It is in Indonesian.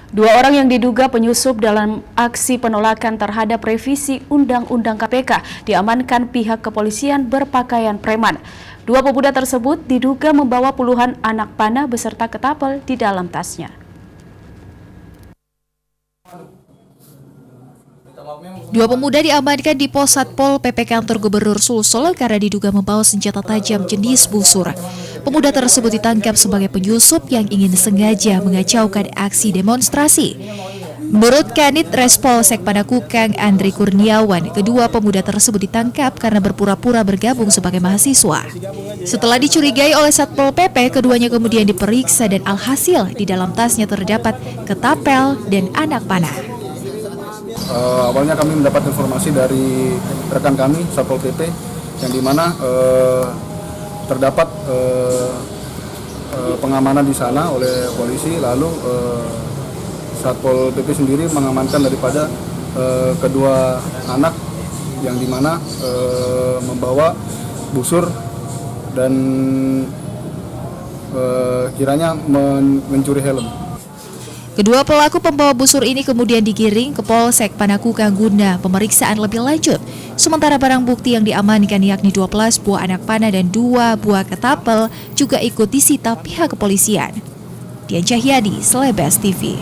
Dua orang yang diduga penyusup dalam aksi penolakan terhadap revisi Undang-Undang KPK diamankan pihak kepolisian berpakaian preman. Dua pemuda tersebut diduga membawa puluhan anak panah beserta ketapel di dalam tasnya. Dua pemuda diamankan di pos Satpol PP kantor Gubernur Sulsel karena diduga membawa senjata tajam jenis busur. Pemuda tersebut ditangkap sebagai penyusup yang ingin sengaja mengacaukan aksi demonstrasi. Menurut Kanit Respolsek Panakukang Andri Kurniawan, kedua pemuda tersebut ditangkap karena berpura-pura bergabung sebagai mahasiswa. Setelah dicurigai oleh Satpol PP, keduanya kemudian diperiksa dan alhasil di dalam tasnya terdapat ketapel dan anak panah. Awalnya kami mendapat informasi dari rekan kami Satpol PP yang dimana terdapat pengamanan di sana oleh polisi, lalu Satpol PP sendiri mengamankan daripada kedua anak yang dimana membawa busur dan kiranya mencuri helm. Kedua pelaku pembawa busur ini kemudian digiring ke Polsek Panakukang guna pemeriksaan lebih lanjut. Sementara barang bukti yang diamankan yakni 12 buah anak panah dan 2 buah ketapel juga ikut disita pihak kepolisian. Dian Cahyadi, Selebes TV.